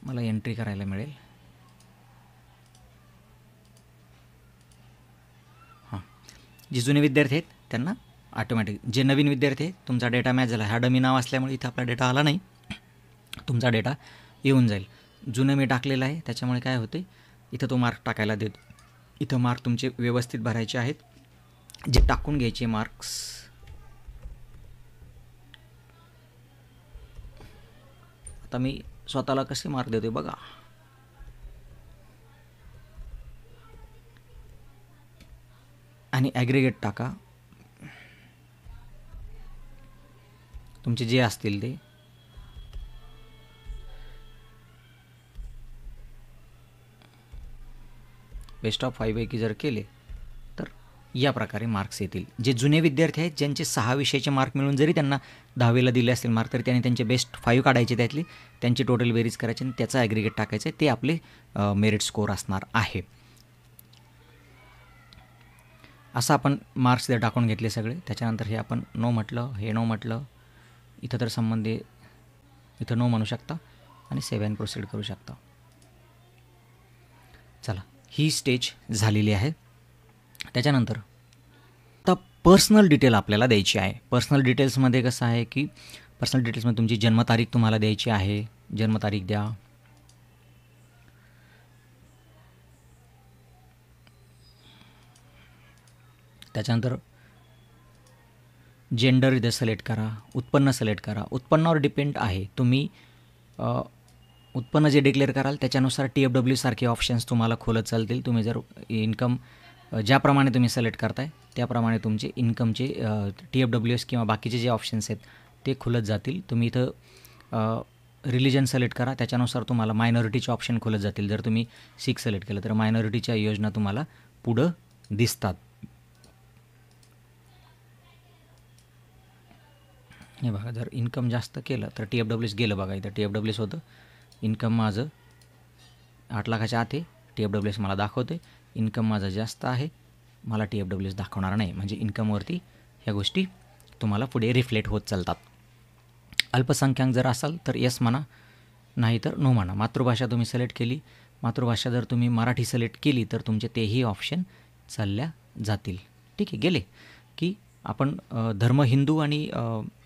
मला एंट्री करायला मिळेल. हां, जे जुने विद्यार्थी आहेत त्यांना ऑटोमॅटिक, जे नवीन विद्यार्थी आहेत तुमचा डेटा मॅच झाला. हा डमी नाव असल्यामुळे इथं आपला डेटा आला नाही, तुमचा डेटा येऊन जाईल. जुनं मी टाकलेलं आहे त्याच्यामुळे काय होते इथं तो मार्क टाकायला देतो. इथं मार्क तुमचे व्यवस्थित भरायचे आहेत, जे टाकून घ्यायचे मार्क्स. आता मी स्वतःला कसे मार्क देतोय बघा. आणि ॲग्रिगेट टाका तुमचे जे असतील ते. बेस्ट ऑफ 5 पैकी जर केले तर या प्रकारे मार्क्स येतील. जे जुने विद्यार्थी आहेत ज्यांचे 6 विषयाचे मार्क मिळून जरी त्यांना 10वीला दिले असतील मार्क, तरी त्यांनी त्यांचे बेस्ट 5 काढायचे, त्यातले त्यांची टोटल बेरीज करायची आणि त्याचा ॲग्रिगेट टाकायचं आहे. ते आपले मेरिट स्कोअर असणार आहे. असं आपण मार्क्स जर टाकून घेतले सगळे. त्याच्यानंतर हे आपण नो म्हटलं, हे नो म्हटलं. इथं तर संबंधी इथं नो म्हणू शकता आणि सेव्ह अँड प्रोसीड करू शकता. चला ही स्टेज झालेली आहे. त्याच्यानंतर आता पर्सनल डिटेल आपल्याला द्यायची आहे. पर्सनल डिटेल्समध्ये कसं आहे की पर्सनल डिटेल्समध्ये तुमची जन्मतारीख तुम्हाला द्यायची आहे. जन्मतारीख द्या. त्याच्यानंतर जेंडर इथं सिलेक्ट करा. उत्पन्न सिलेक्ट करा. उत्पन्नावर डिपेंड आहे. तुम्ही उत्पन्न जे डिक्लेअर कराल त्याच्यानुसार TFW सारखे ऑप्शन्स तुम्हाला खोलत चालतील. तुम्ही जर इन्कम ज्याप्रमाणे तुम्ही सिलेक्ट करताय त्याप्रमाणे तुमचे इन्कमचे TFWS किंवा बाकीचे जे ऑप्शन्स आहेत ते खुलत जातील. तुम्ही इथं रिलिजन सिलेक्ट करा. त्याच्यानुसार तुम्हाला मायनॉरिटीचे ऑप्शन खुलत जातील. जर तुम्ही सिख सिलेक्ट केलं तर मायनॉरिटीच्या योजना तुम्हाला पुढं दिसतात. हे बघा, जर इन्कम जास्त केलं तर TFWS गेलं बघा. इथं TFWS होतं, इन्कम माझं 8 लाखाच्या आत आहे, TFWS मला दाखवते. इन्कम माझं जास्त आहे, मला TFWS दाखवणार नाही. म्हणजे इन्कमवरती ह्या गोष्टी तुम्हाला पुढे रिफ्लेक्ट होत चालतात. अल्पसंख्याक जर असाल तर येस म्हणा, नाही तर नो म्हणा. मातृभाषा तुम्ही सिलेक्ट केली, मातृभाषा जर तुम्ही मराठी सिलेक्ट केली तर तुमचे तेही ऑप्शन चालल्या जातील. ठीक आहे, गेले की आपण धर्म हिंदू आणि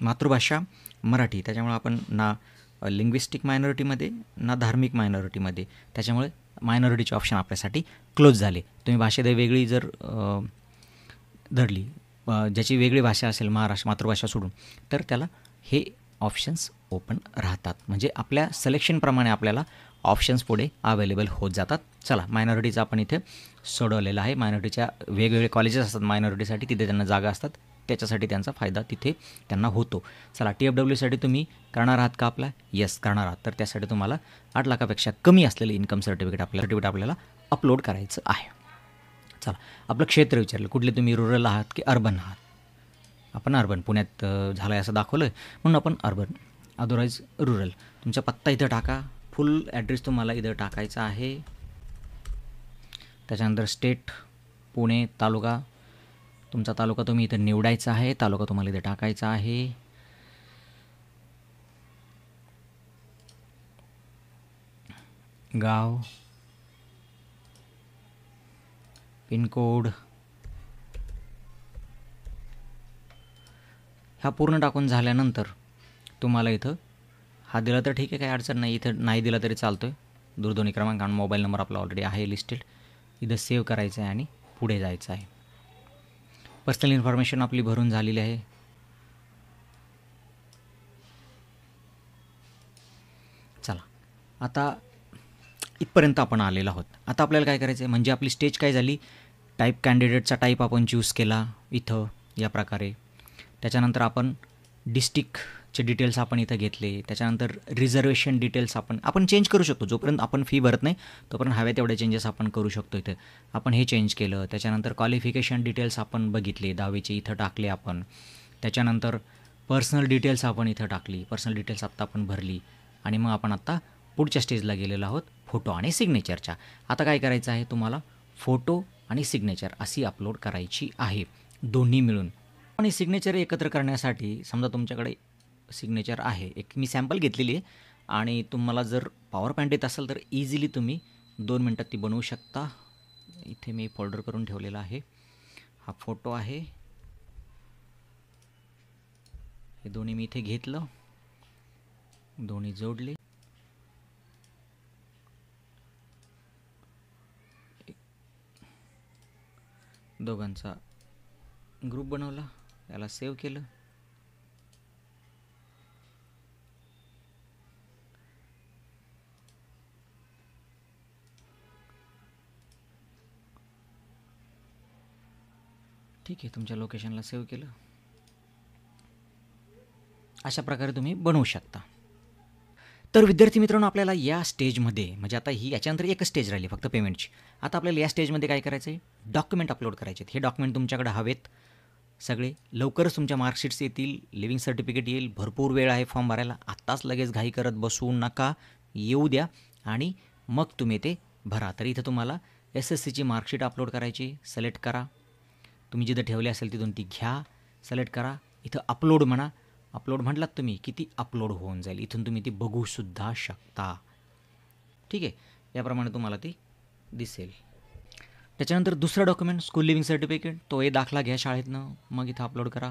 मातृभाषा मराठी, त्याच्यामुळे आपण ना लिंग्विस्टिक मायनॉरिटीमध्ये ना धार्मिक मायनॉरिटीमध्ये, त्याच्यामुळे मायनॉरिटीचे ऑप्शन आपल्यासाठी क्लोज झाले. तुम्ही भाषेत वेगळी जर धरली, ज्याची वेगळी भाषा असेल मातृभाषा सोडून, तर त्याला हे ऑप्शन्स ओपन राहतात. म्हणजे आपल्या सिलेक्शनप्रमाणे आपल्याला ऑप्शन्स पुढे अवेलेबल होत जातात. चला, मायनॉरिटीचं आपण इथे सोडवलेलं आहे. मायनॉरिटीच्या वेगवेगळे कॉलेजेस असतात मायनॉरिटीसाठी, तिथे त्यांना जागा असतात, त्याच्यासाठी त्यांचा फायदा तिथे त्यांना होतो. चला, TFWसाठी तुम्ही करणार आहात का अप्लाय? येस करणार आहात. तर त्यासाठी तुम्हाला 8 लाखापेक्षा कमी असलेलं इन्कम सर्टिफिकेट आपल्याला अपलोड करायचं आहे. चला, आपलं क्षेत्र विचारलं, कुठले तुम्ही, रुरल आहात की अर्बन आहात? आपण अर्बन, पुण्यात झालं आहे असं दाखवलं आहे म्हणून आपण अर्बन, अदरवाईज रुरल. तुमचा पत्ता इथं टाका, फुल ॲड्रेस तुम्हाला इथं टाकायचा आहे. त्याच्यानंतर स्टेट पुणे, तालुका, तुमचा तालुका तुम्ही इथं निवडायचा आहे, तालुका तुम्हाला इथं टाकायचा आहे. गाव, पिनकोड, ह्या पूर्ण टाकून झाल्यानंतर तुम्हाला इथं हा दिला तर ठीक आहे, काही अडचण नाही. इथं नाही दिला तरी चालतो आहे. दूरध्वनी क्रमांक आणि मोबाईल नंबर आपला ऑलरेडी आहे लिस्टेड. इथं सेव्ह करायचं आहे आणि पुढे जायचं आहे. पर्सनल इन्फॉर्मेशन आपली भरून झालेली आहे. चला, आता इथपर्यंत आपण आलेलो आहोत. आता आपल्याला काय करायचं आहे, म्हणजे आपली स्टेज काय झाली, टाईप कॅन्डिडेटचा टाईप आपण चूज केला इथं या प्रकारे. त्याच्यानंतर आपण डिस्ट्रिक्टचे डिटेल्स आपण इथं घेतले. त्याच्यानंतर रिझर्वेशन डिटेल्स आपण चेंज करू शकतो. जोपर्यंत आपण फी भरत नाही तोपर्यंत हव्या तेवढे चेंजेस आपण करू शकतो. इथं आपण हे चेंज केलं. त्याच्यानंतर क्वालिफिकेशन डिटेल्स आपण बघितले, 10वीचे इथं टाकले आपण. त्याच्यानंतर पर्सनल डिटेल्स आपण इथं टाकली, पर्सनल डिटेल्स आत्ता आपण भरली. आणि मग आपण आत्ता पुढच्या स्टेजला गेलेलो आहोत, फोटो आणि सिग्नेचरच्या. आता काय करायचं आहे, तुम्हाला फोटो आणि सिग्नेचर अशी अपलोड करायची आहे, दोन्ही मिळून. आणि सिग्नेचर एकत्र करण्यासाठी समजा तुमच्याकडे सिग्नेचर आहे, एक मी सॅम्पल घेतलेली आहे, आणि तुम्हाला जर पॉवर पॉईंट येत असेल तर इझिली तुम्ही 2 मिनटात ती बनवू शकता. इथे मी फोल्डर करून ठेवलेला आहे. हा फोटो आहे, हे दोन्ही मी इथे घेतलं, दोन्ही जोडले. दोघांचा ग्रुप बनवला, याला सेव्ह केलं. ठीक आहे, तुमच्या लोकेशनला सेव्ह केलं. अशा प्रकारे तुम्ही बनवू शकता. तर विद्यार्थी मित्रांनो, आपल्याला या स्टेजमध्ये, म्हणजे आता ही याच्यानंतर एकच स्टेज राहिली फक्त पेमेंटची. आता आपल्याला या स्टेजमध्ये काय करायचं आहे, डॉक्युमेंट अपलोड करायचे आहेत. हे डॉक्युमेंट तुमच्याकडे हवेत सगळे. लवकरच तुमच्या मार्कशीट्स येतील, लिव्हिंग सर्टिफिकेट येईल. भरपूर वेळ आहे फॉर्म भरायला. आत्ताच लगेच घाई करत बसू नका, येऊ द्या आणि मग तुम्ही ते भरा. तर इथं तुम्हाला SSCची मार्कशीट अपलोड करायची, सिलेक्ट करा. तुम्ही जिथं ठेवली असेल तिथून ती घ्या, सिलेक्ट करा. इथं अपलोड म्हणा. अपलोड म्हटलात तुम्ही की ती अपलोड होऊन जाईल. इथून तुम्ही ती बघूसुद्धा शकता. ठीक आहे, याप्रमाणे तुम्हाला ती दिसेल. त्याच्यानंतर दुसरा डॉक्युमेंट, स्कूल लिव्हिंग सर्टिफिकेट, तो दाखला घ्या शाळेतनं, मग इथं अपलोड करा.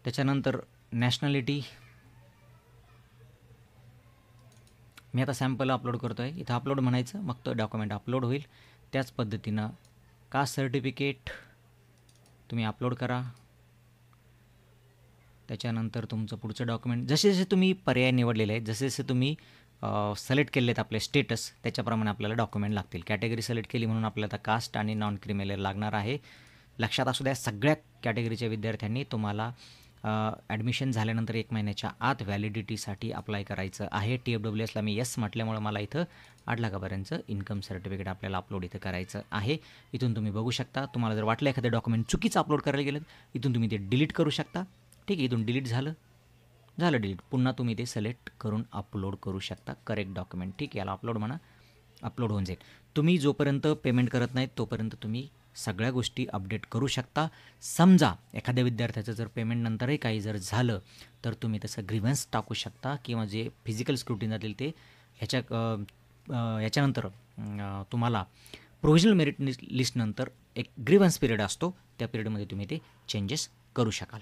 त्याच्यानंतर नॅशनॅलिटी, मी आता सॅम्पल अपलोड करतो आहे, इथं अपलोड म्हणायचं, मग तो डॉक्युमेंट अपलोड होईल. त्याच पद्धतीनं कास्ट सर्टिफिकेट तुम्ही अपलोड करा. त्याच्यानंतर तुमचं पुढचं डॉक्युमेंट, जसे जसे तुम्ही पर्याय निवडलेले आहेत, जसे जसे तुम्ही सिलेक्ट केले आहेत आपले स्टेटस, त्याच्याप्रमाणे आपल्याला डॉक्युमेंट लागतील. कॅटेगरी सिलेक्ट केली म्हणून आपल्याला आता कास्ट आणि नॉन क्रिमिनल लागणार आहे. लक्षात असू द्या, सगळ्या कॅटेगरीच्या विद्यार्थ्यांनी तुम्हाला ॲडमिशन झाल्यानंतर 1 महिन्याच्या आत व्हॅलिडिटीसाठी अप्लाय करायचं आहे. TFWSला मी येस म्हटल्यामुळे मला इथं 8 लाखापर्यंतचं इन्कम सर्टिफिकेट आपल्याला अपलोड इथं करायचं आहे. इथून तुम्ही बघू शकता. तुम्हाला जर वाटलं एखादं डॉक्युमेंट चुकीचं अपलोड करायला गेलं, इथून तुम्ही ते डिलीट करू शकता. ठीक आहे, इथून डिलीट झालं डिलीट. पुन्हा तुम्ही ते सिलेक्ट करून अपलोड करू शकता करेक्ट डॉक्युमेंट. ठीक आहे, याला अपलोड म्हणा, अपलोड होऊन जाईल. तुम्ही जोपर्यंत पेमेंट करत नाहीत तोपर्यंत तुम्ही सगळ्या गोष्टी अपडेट करू शकता. समजा एखाद्या विद्यार्थ्याचं जर पेमेंट नंतरही काही जर झालं तर तुम्ही तसं ग्रीव्हन्स टाकू शकता किंवा जे फिजिकल स्क्रुटिनी जातील ते याच्यानंतर तुम्हाला प्रोव्हिजनल मेरिट लिस्टनंतर एक ग्रीव्हन्स पिरियड असतो, त्या पिरियडमध्ये तुम्ही ते चेंजेस करू शकाल.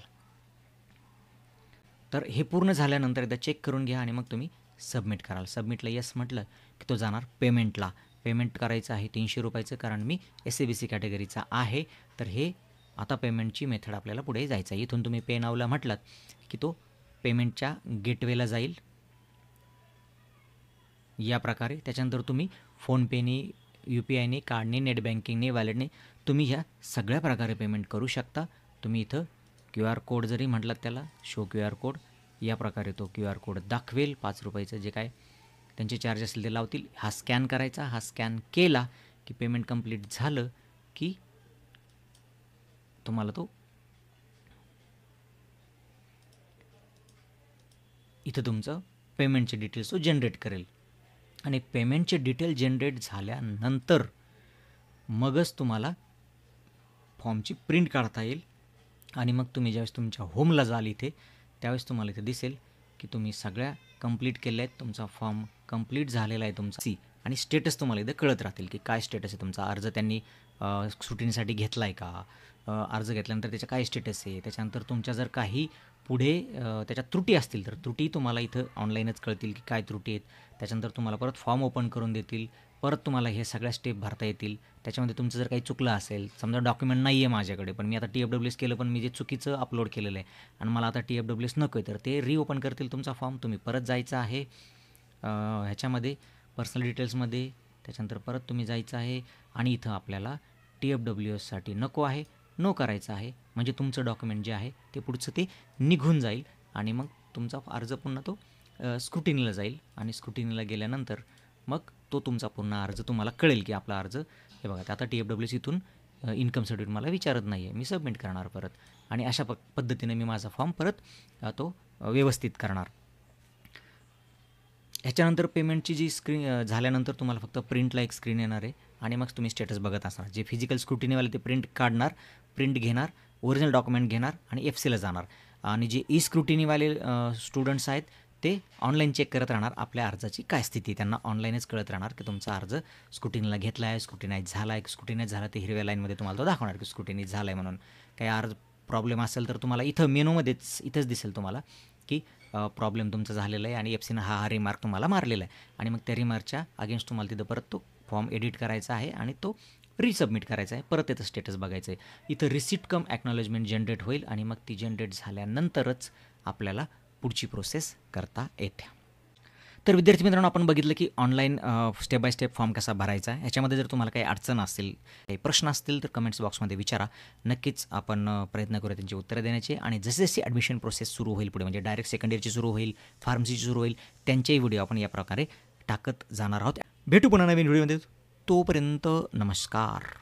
तर हे पूर्ण झाल्यानंतर एकदा चेक करून घ्या आणि मग तुम्ही सबमिट कराल. सबमिटला येस म्हटलं की तो जाणार पेमेंटला. पेमेंट करायचं आहे 300 रुपयाचं, कारण मी SABC कॅटेगरीचा आहे. तर हे आता पेमेंटची मेथड आपल्याला पुढे जायचं आहे. इथून तुम्ही पे नावला म्हटलात की तो पेमेंटच्या गेटवेला जाईल या प्रकारे. त्याच्यानंतर तुम्ही फोनपेने, UPIने, कार्डने, नेट बँकिंगने, वॅलेटने तुम्ही ह्या सगळ्या प्रकारे पेमेंट करू शकता. तुम्ही इथं QR कोड जरी म्हटलात त्याला, शो QR कोड, या प्रकारे तो QR कोड दाखवेल. 5 रुपयाचं जे काय त्यांचे चार्ज असेल ते लावतील. हा स्कॅन करायचा. हा स्कॅन केला की पेमेंट कंप्लीट झालं की तुम्हाला तो इथं तुमचं पेमेंटचे डिटेल्स तो जनरेट करेल. आणि पेमेंटचे डिटेल जनरेट झाल्यानंतर मगच तुम्हाला फॉर्मची प्रिंट काढता येईल. आणि मग तुम्ही ज्यावेळेस तुमच्या होमला जाल इथे, त्यावेळेस तुम्हाला इथे दिसेल की तुम्ही सगळ्या कंप्लीट केल्या आहेत. तुमचा फॉर्म कंप्लीट झालेला आहे तुमचा. आणि स्टेटस तुम्हाला इथे कळत राहतील की काय स्टेटस आहे तुमचा. अर्ज त्यांनी स्क्रुटिनीसाठी घेतला आहे का, अर्ज घेतल्यानंतर त्याचा काय स्टेटस आहे. त्याच्यानंतर तुमच्या जर काही पुढे त्याच्यात त्रुटी असतील तर त्रुटी तुम्हाला इथं ऑनलाईनच कळतील की काय त्रुटी आहेत. त्याच्यानंतर तुम्हाला परत फॉर्म ओपन करून देतील. परत तुम्हाला हे सगळ्या स्टेप भरता येतील. त्याच्यामध्ये तुमचं जर काही चुकलं असेल, समजा डॉक्युमेंट नाही आहे माझ्याकडे, पण मी आता TFWS केलं, पण मी जे चुकीचं अपलोड केलेलं आहे आणि मला आता TFWS नको आहे, तर ते रिओपन करतील तुमचा फॉर्म. तुम्ही परत जायचं आहे ह्याच्यामध्ये पर्सनल डिटेल्समध्ये. त्याच्यानंतर परत तुम्ही जायचं आहे आणि इथं आपल्याला TFWSसाठी नको आहे, नो करायचं आहे. म्हणजे तुमचं डॉक्युमेंट जे आहे ते पुढचं ते निघून जाईल आणि मग तुमचा अर्ज पुन्हा तो स्क्रुटिनीला जाईल. आणि स्क्रुटिनीला गेल्यानंतर मग तो तुमचा पुन्हा अर्ज तुम्हाला कळेल की आपला अर्ज हे बघा. आता TFWS इथून इन्कम सर्टिफिकेट मला विचारत नाही आहे, मी सबमिट करणार परत. आणि अशा पद्धतीने मी माझा फॉर्म परत तो व्यवस्थित करणार. ह्याच्यानंतर पेमेंटची जी स्क्रीन झाल्यानंतर तुम्हाला फक्त प्रिंटला एक स्क्रीन येणार आहे आणि मग तुम्ही स्टेटस बघत असणार. जे फिजिकल स्क्रुटिनीवाले ते प्रिंट काढणार, प्रिंट घेणार, ओरिजिनल डॉक्युमेंट घेणार आणि FCला जाणार. आणि जे स्क्रुटिनीवाले स्टुडंट्स आहेत ते ऑनलाईन चेक करत राहणार आपल्या अर्जाची काय स्थिती. त्यांना ऑनलाईनच कळत राहणार की तुमचा अर्ज स्क्रुटिनीला घेतला आहे, स्क्रुटिनाइज झाला आहे. स्क्रुटिनाइज झाला ते हिरव्या लाईनमध्ये तुम्हाला तो दाखवणार की स्क्रुटिनाइज झाला आहे म्हणून. काही अर्ज प्रॉब्लेम असेल तर तुम्हाला इथं मेनूमध्येच इथंच दिसेल तुम्हाला की प्रॉब्लेम तुमचा झालेला आहे आणि FCनं हा रिमार्क तुम्हाला मारलेला आहे. आणि मग त्या रिमार्कच्या अगेन्स्ट तुम्हाला तिथं परत तो फॉर्म एडिट करायचा आहे आणि तो रिसबमिट करायचा आहे. परत त्याचं स्टेटस बघायचं आहे. इथं रिसिप्ट कम ॲक्नॉलेजमेंट जनरेट होईल आणि मग ती जनरेट झाल्यानंतरच आपल्याला पुढची प्रोसेस करता येते. तर विद्यार्थी मित्रांनो, आपण बघितलं की online step by step form कसा भरायचा आहे. ह्याच्यामध्ये जर तुम्हाला काही अडचण असेल, काही प्रश्न असतील तर कमेंट्स बॉक्समध्ये विचारा. नक्कीच आपण प्रयत्न करूया त्यांची उत्तरं देण्याचे. आणि जशी जशी ॲडमिशन प्रोसेस सुरू होईल पुढे, म्हणजे डायरेक्ट सेकंड इयरची सुरू होईल, फार्मसीची सुरू होईल, त्यांचेही व्हिडिओ आपण या प्रकारे टाकत जाणार आहोत. भेटू पुन्हा नवीन व्हिडिओमध्ये. तोपर्यंत नमस्कार.